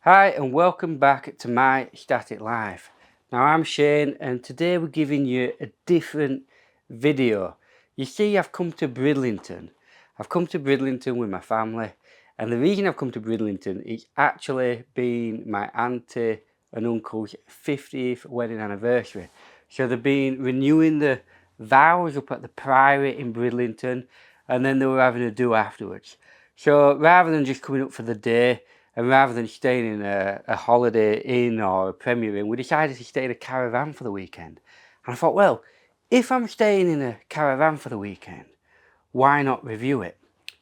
Hi and welcome back to my static life. Now I'm Shane and today we're giving you a different video. You see, I've come to Bridlington. I've come to Bridlington with my family, and the reason I've come to Bridlington is actually been my auntie and uncle's 50th wedding anniversary. So they've been renewing the vows up at the Priory in Bridlington, and then they were having a do afterwards. So rather than just coming up for the day, and rather than staying in a holiday inn or a Premier Inn, we decided to stay in a caravan for the weekend. And I thought, well, if I'm staying in a caravan for the weekend, why not review it?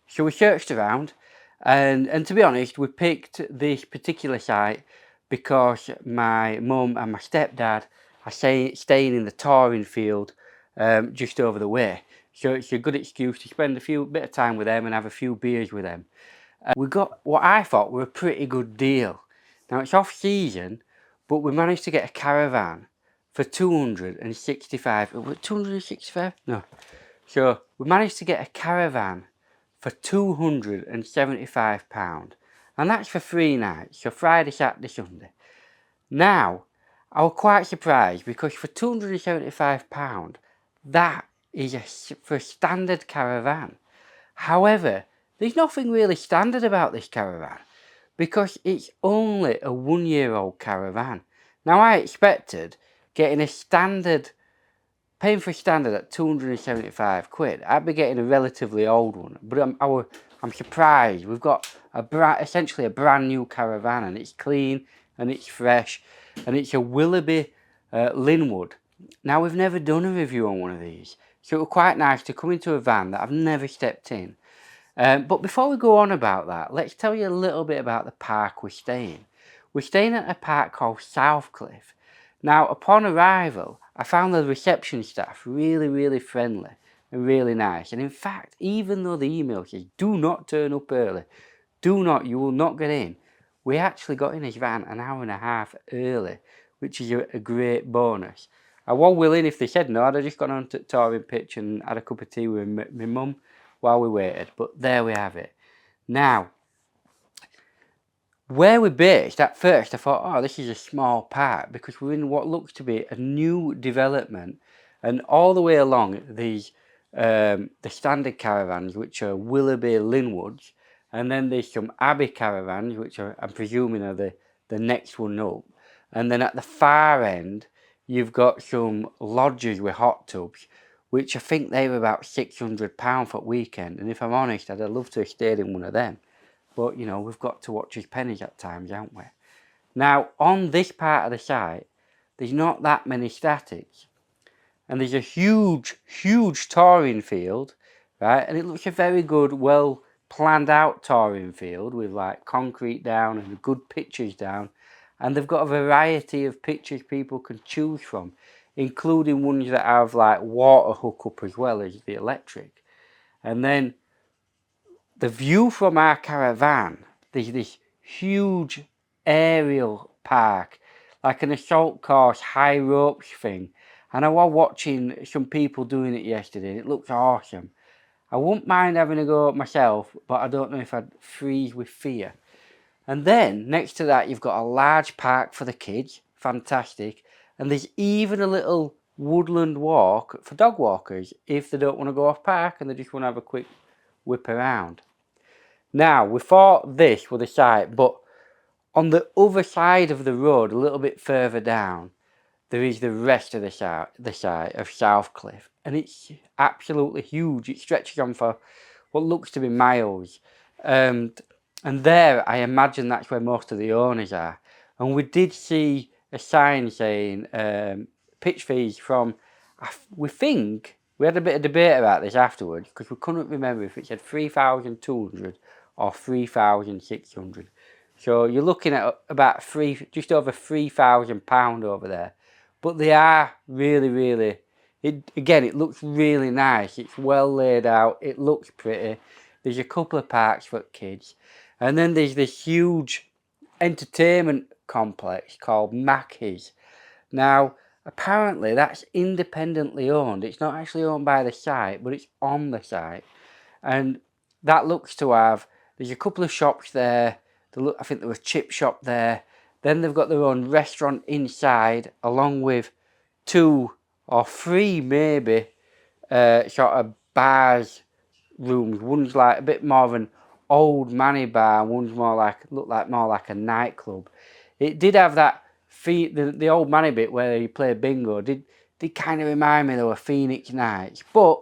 So we searched around, and to be honest, we picked this particular site because my mum and my stepdad are staying in the touring field just over the way. So it's a good excuse to spend a bit of time with them and have a few beers with them. We got what I thought were a pretty good deal. Now it's off season, but we managed to get a caravan for 265. 265? No. So we managed to get a caravan for £275. And that's for 3 nights, so Friday, Saturday, Sunday. Now, I was quite surprised because for £275, that is for a standard caravan. However, there's nothing really standard about this caravan because it's only a 1-year-old caravan. Now I expected getting a standard, paying for a standard at 275 quid, I'd be getting a relatively old one, but I'm surprised. We've got essentially a brand new caravan, and it's clean and it's fresh, and it's a Willoughby Linwood. Now we've never done a review on one of these, so it was quite nice to come into a van that I've never stepped in. But before we go on about that, let's tell you a little bit about the park we're staying. We're staying at a park called Southcliffe. Now, upon arrival, I found the reception staff really friendly and really nice. And in fact, even though the email says, do not turn up early, you will not get in, we actually got in his van an hour and a half early, which is a great bonus. I was willing, if they said no, I'd have just gone on to the touring pitch and had a cup of tea with my mum while we waited, but there we have it. Now, where we're based, at first I thought, oh, this is a small park because we're in what looks to be a new development, and all the way along these the standard caravans, which are Willoughby Linwoods, and then there's some Abbey caravans, which are, I'm presuming, are the next one up, and then at the far end you've got some lodges with hot tubs, which I think they were about £600 for a weekend. And if I'm honest, I'd have loved to have stayed in one of them. But, you know, we've got to watch his pennies at times, haven't we? Now, on this part of the site, there's not that many statics. And there's a huge touring field, right? And it looks a very good, well planned out touring field with like concrete down and good pitches down. And they've got a variety of pitches people can choose from, including ones that have like water hookup as well as the electric. And then the view from our caravan, there's this huge aerial park, like an assault course, high ropes thing. And I was watching some people doing it yesterday, and it looks awesome. I wouldn't mind having a go myself, but I don't know if I'd freeze with fear. And then next to that, you've got a large park for the kids, fantastic. And there's even a little woodland walk for dog walkers if they don't want to go off park and they just want to have a quick whip around. Now, we thought this was the site, but on the other side of the road, a little bit further down, there is the rest of the site of Southcliffe, and it's absolutely huge. It stretches on for what looks to be miles, and there I imagine that's where most of the owners are. And we did see a sign saying pitch fees from, we think, we had a bit of debate about this afterwards because we couldn't remember if it said 3,200 or 3,600. So you're looking at about just over £3,000 over there. But they are really, it looks really nice. It's well laid out. It looks pretty. There's a couple of parks for kids. And then there's this huge entertainment complex called Makis. Now, apparently that's independently owned. It's not actually owned by the site, but it's on the site. And that looks to have, there's a couple of shops there. I think there was a chip shop there. Then they've got their own restaurant inside, along with 2 or 3 maybe sort of bars rooms. One's like a bit more of an old manny bar, one's more like more like a nightclub. It did have that the old manny bit where you play bingo did kind of remind me of Phoenix nights, but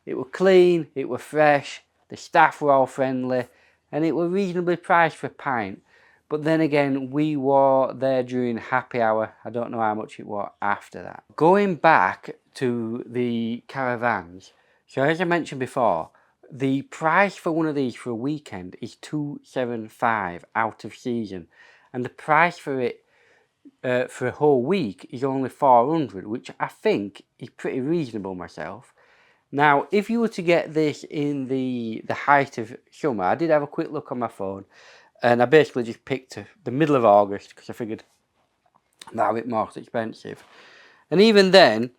it was clean, it was fresh, the staff were all friendly, and it was reasonably priced for a pint. But then again, we were there during happy hour. I don't know how much it was after that. Going back to the caravans, so as I mentioned before, the price for one of these for a weekend is $275 out of season, and the price for it for a whole week is only $400, which I think is pretty reasonable myself. Now, if you were to get this in the height of summer, I did have a quick look on my phone, and I basically just picked the middle of August because I figured that bit more expensive. And even then,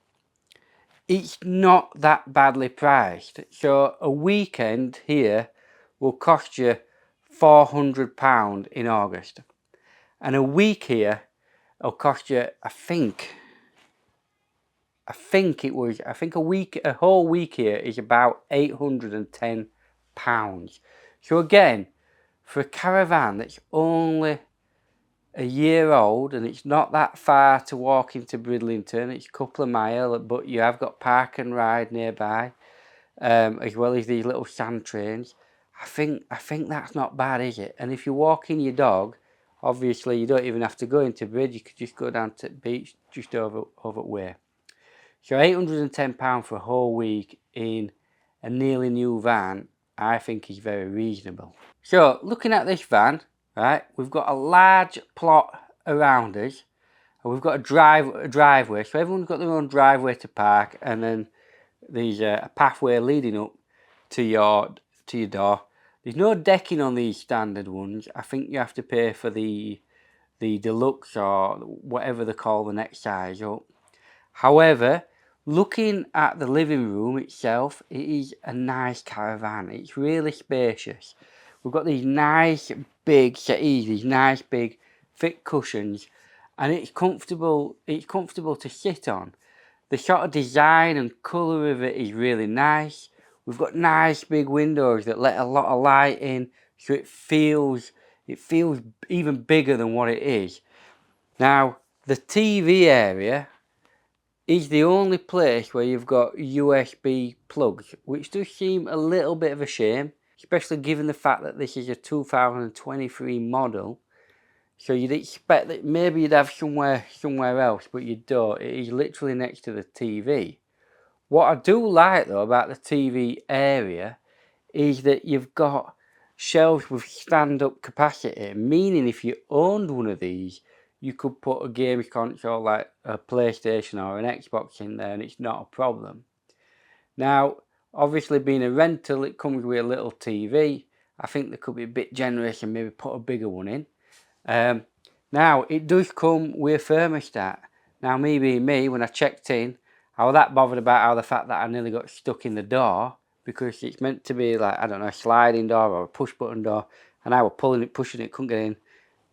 it's not that badly priced. So a weekend here will cost you £400 in August. And a week here will cost you, I think a whole week here is about £810. So again, for a caravan that's only a year old and it's not that far to walk into Bridlington, it's a couple of miles, but you have got park and ride nearby, as well as these little sand trains. I think that's not bad, is it? And if you're walking your dog, obviously you don't even have to go into Bridge, you could just go down to the beach just over the way. So £810 for a whole week in a nearly new van, I think is very reasonable. So looking at this van, right, we've got a large plot around us, and we've got a driveway. So everyone's got their own driveway to park, and then there's a pathway leading up to your door. There's no decking on these standard ones. I think you have to pay for the deluxe or whatever they call the next size up. However, looking at the living room itself, it is a nice caravan. It's really spacious. We've got these nice big settees, these nice big thick cushions, and it's comfortable to sit on. The sort of design and colour of it is really nice. We've got nice big windows that let a lot of light in, so it feels even bigger than what it is. Now, the TV area is the only place where you've got USB plugs, which does seem a little bit of a shame, especially given the fact that this is a 2023 model. So you'd expect that maybe you'd have somewhere else, but you don't. It is literally next to the TV. What I do like though about the TV area is that you've got shelves with stand-up capacity, meaning if you owned one of these, you could put a game console like a PlayStation or an Xbox in there and it's not a problem. Now, obviously being a rental, it comes with a little TV. I think they could be a bit generous and maybe put a bigger one in. Now, it does come with a thermostat. Now, me being me, when I checked in, I was that bothered about the fact that I nearly got stuck in the door, because it's meant to be like, I don't know, a sliding door or a push button door, and I was pulling it, pushing it, couldn't get in.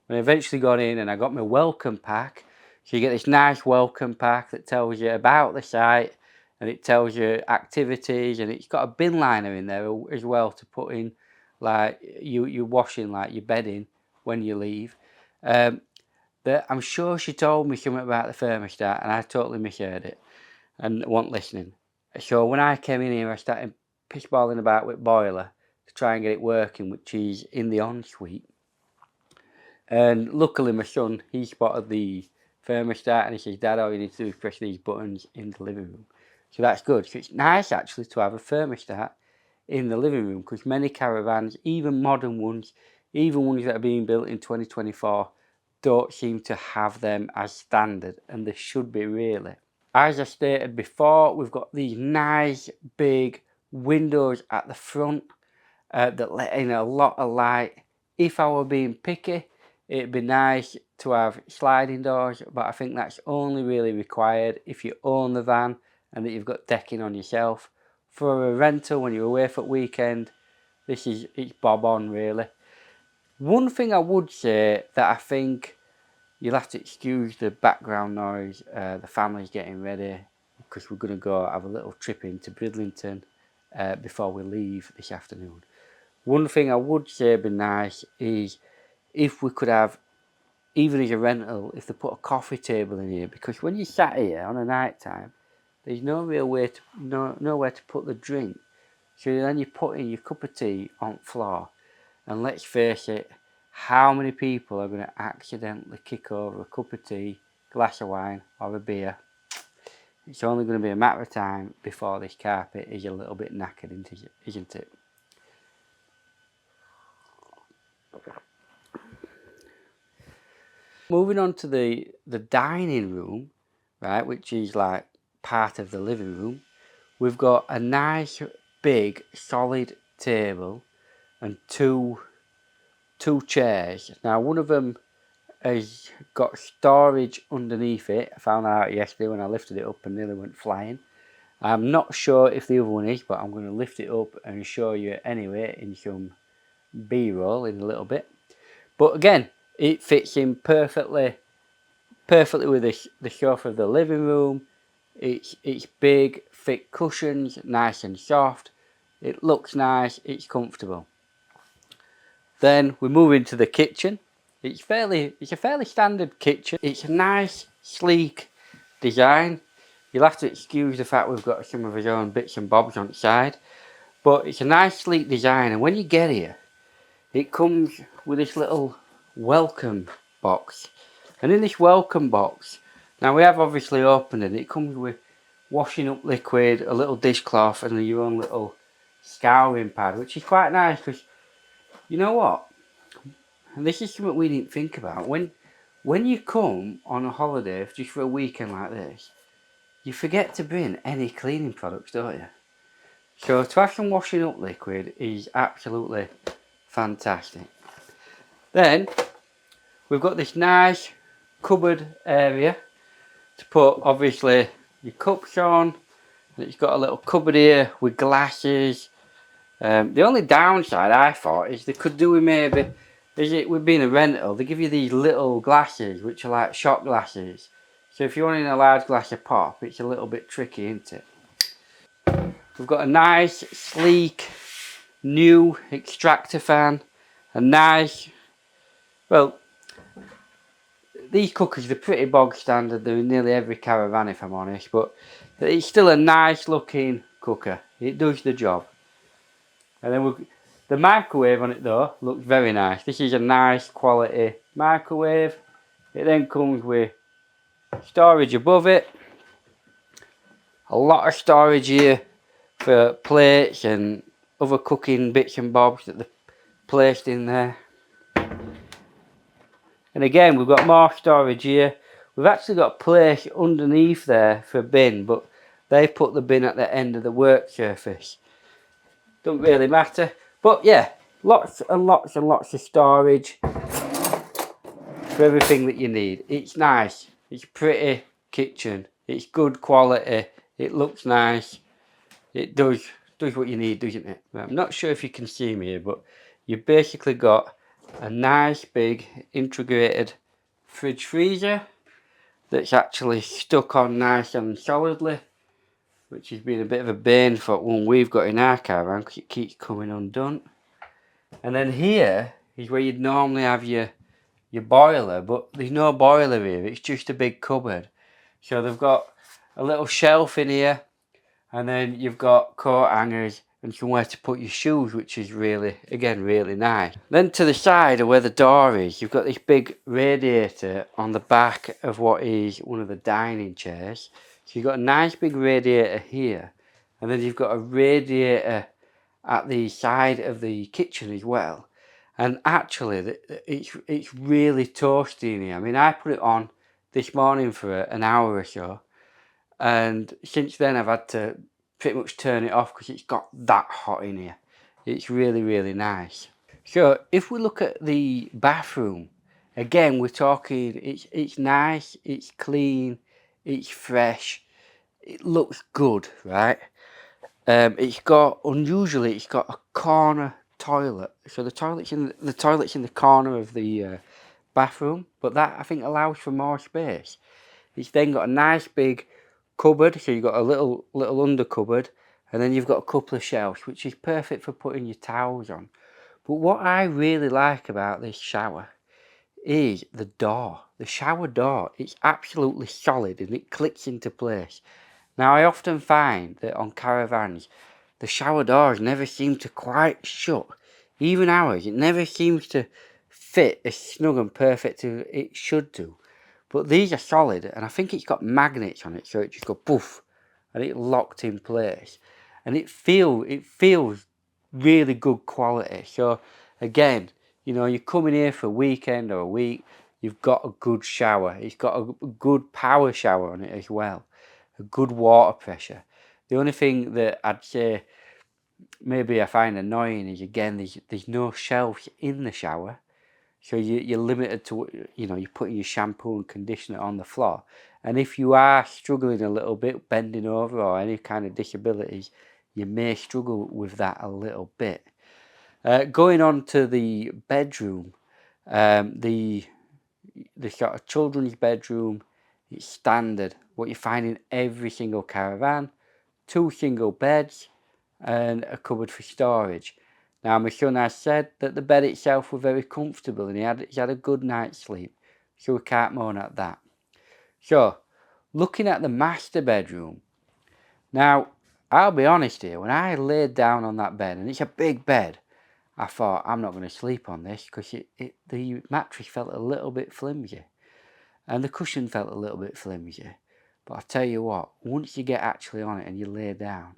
When I eventually got in and I got my welcome pack, so you get this nice welcome pack that tells you about the site and it tells you activities, and it's got a bin liner in there as well to put in like you washing, like your bedding when you leave. That I'm sure she told me something about the thermostat and I totally misheard it and wasn't listening. So when I came in here, I started pissballing about with boiler to try and get it working, which is in the ensuite. And luckily my son, he spotted the thermostat and he says, "Dad, all you need to do is press these buttons in the living room." So that's good. So it's nice actually to have a thermostat in the living room, because many caravans, even modern ones, even ones that are being built in 2024, don't seem to have them as standard, and they should be really. As I stated before, we've got these nice big windows at the front that let in a lot of light. If I were being picky, it'd be nice to have sliding doors, but I think that's only really required if you own the van and that you've got decking on yourself. For a rental when you're away for a weekend, it's bob on really. One thing I would say that I think you'll have to excuse the background noise, the family's getting ready because we're going to go have a little trip into Bridlington before we leave this afternoon. One thing I would say would be nice is if we could have, even as a rental, if they put a coffee table in here, because when you sat here on a night time, there's no real way to nowhere to put the drink. So then you're putting your cup of tea on the floor, and let's face it, how many people are going to accidentally kick over a cup of tea, glass of wine, or a beer? It's only going to be a matter of time before this carpet is a little bit knackered, isn't it? Moving on to the dining room, right, which is like part of the living room. We've got a nice big solid table and two chairs. Now one of them has got storage underneath it. I found out yesterday when I lifted it up and nearly went flying. I'm not sure if the other one is, but I'm going to lift it up and show you anyway in some B-roll in a little bit. But again, it fits in perfectly with the sofa of the living room. It's big, thick cushions, nice and soft. It looks nice, it's comfortable. Then we move into the kitchen. It's a fairly standard kitchen. It's a nice, sleek design. You'll have to excuse the fact we've got some of our own bits and bobs on the side. But it's a nice, sleek design. And when you get here, it comes with this little welcome box. And in this welcome box, now we have obviously opened it. It comes with washing up liquid, a little dishcloth, and your own little scouring pad, which is quite nice because you know what? And this is something we didn't think about. When you come on a holiday just for a weekend like this, you forget to bring any cleaning products, don't you? So to have some washing up liquid is absolutely fantastic. Then we've got this nice cupboard area to put obviously your cups on. It's got a little cupboard here with glasses. The only downside I thought is they could do with maybe, with being a rental, they give you these little glasses which are like shot glasses. So if you're wanting a large glass of pop, it's a little bit tricky, isn't it? We've got a nice, sleek, new extractor fan. A nice, well, these cookers, they're pretty bog standard. They're in nearly every caravan if I'm honest, but it's still a nice looking cooker. It does the job. And then the microwave on it though looks very nice. This is a nice quality microwave. It then comes with storage above it. A lot of storage here for plates and other cooking bits and bobs that they've placed in there. And again, we've got more storage here. We've actually got a place underneath there for a bin, but they put the bin at the end of the work surface. Don't really matter. But yeah, lots and lots and lots of storage for everything that you need. It's nice. It's a pretty kitchen. It's good quality. It looks nice. It does what you need, doesn't it? I'm not sure if you can see me here, but you've basically got a nice big integrated fridge freezer that's actually stuck on nice and solidly, which has been a bit of a bane for one we've got in our caravan because it keeps coming undone. And then here is where you'd normally have your boiler, but there's no boiler here, it's just a big cupboard. So they've got a little shelf in here, and then you've got coat hangers and somewhere to put your shoes, which is really, again, really nice. Then to the side of where the door is, you've got this big radiator on the back of what is one of the dining chairs. So you've got a nice big radiator here, and then you've got a radiator at the side of the kitchen as well. And actually, it's really toasty in here. I mean, I put it on this morning for an hour or so, and since then I've had to pretty much turn it off because it's got that hot in here. It's really, really nice. So if we look at the bathroom, again, we're talking, it's nice, it's clean, it's fresh, it looks good, right? Unusually it's got a corner toilet. So the toilet's in the corner of the bathroom, but that I think allows for more space. It's then got a nice big cupboard, so you've got a little under cupboard, and then you've got a couple of shelves, which is perfect for putting your towels on. But what I really like about this shower is the door. The shower door, it's absolutely solid and it clicks into place. Now I often find that on caravans, the shower doors never seem to quite shut. Even ours, it never seems to fit as snug and perfect as it should do. But these are solid, and I think it's got magnets on it, so it just goes poof, and it's locked in place. And it feels really good quality. So again, you come in here for a weekend or a week, you've got a good shower. It's got a good power shower on it as well, a good water pressure. The only thing that I'd say maybe I find annoying is, again, there's no shelves in the shower. So you're limited to, you're putting your shampoo and conditioner on the floor. And if you are struggling a little bit, bending over or any kind of disabilities, you may struggle with that a little bit. Going on to the bedroom, the sort of children's bedroom, it's standard. What you find in every single caravan, 2 single beds and a cupboard for storage. Now, my son has said that the bed itself was very comfortable and he had a good night's sleep, so we can't moan at that. So, looking at the master bedroom, now, I'll be honest here, when I laid down on that bed, and it's a big bed, I thought, I'm not going to sleep on this because the mattress felt a little bit flimsy and the cushion felt a little bit flimsy. But I'll tell you what, once you get actually on it and you lay down,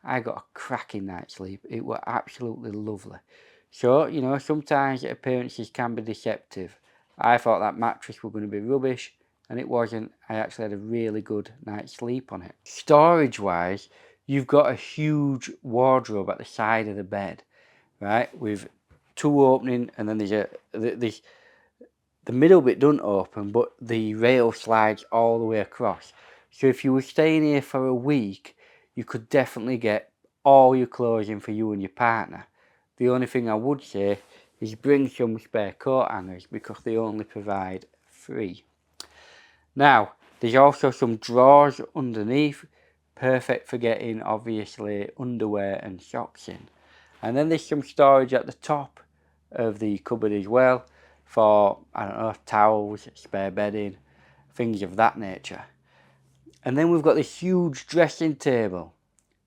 I got a cracking night's sleep. It was absolutely lovely. So, sometimes appearances can be deceptive. I thought that mattress was going to be rubbish, and it wasn't. I actually had a really good night's sleep on it. Storage-wise, you've got a huge wardrobe at the side of the bed, right, with 2 opening, and then there's the middle bit doesn't open, but the rail slides all the way across. So if you were staying here for a week, you could definitely get all your clothes in for you and your partner. The only thing I would say is bring some spare coat hangers because they only provide 3. Now, there's also some drawers underneath, perfect for getting, obviously, underwear and socks in. And then there's some storage at the top of the cupboard as well for, I don't know, towels, spare bedding, things of that nature. And then we've got this huge dressing table,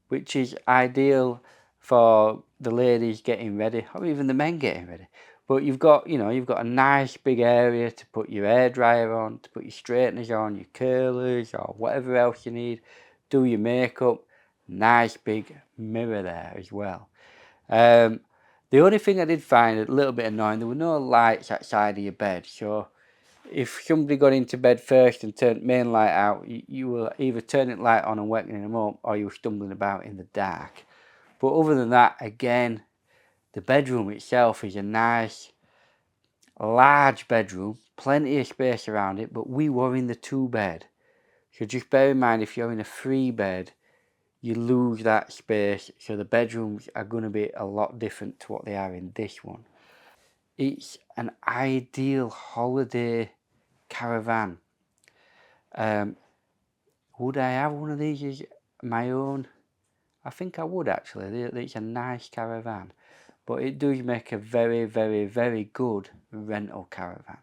which is ideal for the ladies getting ready, or even the men getting ready. But you've got a nice big area to put your hairdryer on, to put your straighteners on, your curlers, or whatever else you need. Do your makeup. Nice big mirror there as well. The only thing I did find a little bit annoying, there were no lights outside of your bed. So if somebody got into bed first and turned main light out, you were either turning the light on and waking them up, or you were stumbling about in the dark. But other than that, again, the bedroom itself is a nice, large bedroom, plenty of space around it, but we were in the 2 bed. So just bear in mind, if you're in a 3 bed, you lose that space, so the bedrooms are going to be a lot different to what they are in this one. It's an ideal holiday caravan. Would I have one of these as my own? I think I would actually. It's a nice caravan, but it does make a very, very, very good rental caravan.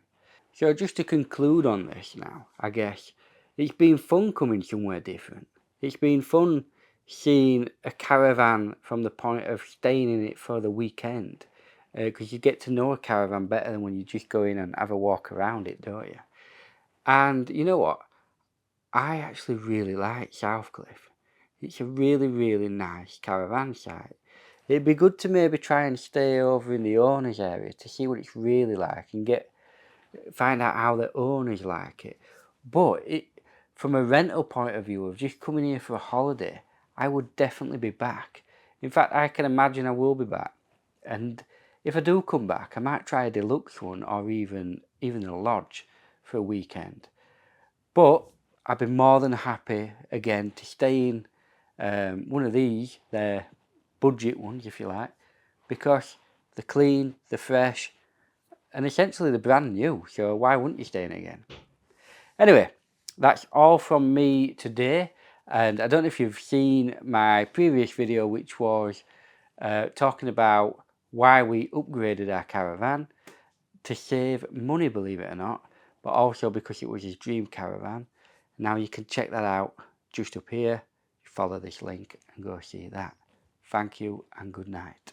So just to conclude on this now, I guess, it's been fun coming somewhere different. It's been fun seeing a caravan from the point of staying in it for the weekend, because you get to know a caravan better than when you just go in and have a walk around it, don't you? And you know what? I actually really like Southcliffe. It's a really, really nice caravan site. It'd be good to maybe try and stay over in the owners area to see what it's really like and find out how the owners like it. But from a rental point of view of just coming here for a holiday, I would definitely be back. In fact, I can imagine I will be back. And if I do come back, I might try a deluxe one or even a lodge for a weekend. But I'd be more than happy again to stay in one of these, they're budget ones if you like, because they're clean, they're fresh, and essentially they're brand new, so why wouldn't you stay in again? Anyway, that's all from me today, and I don't know if you've seen my previous video, which was talking about why we upgraded our caravan to save money, believe it or not, but also because it was his dream caravan. Now you can check that out just up here. Follow this link and go see that. Thank you and good night.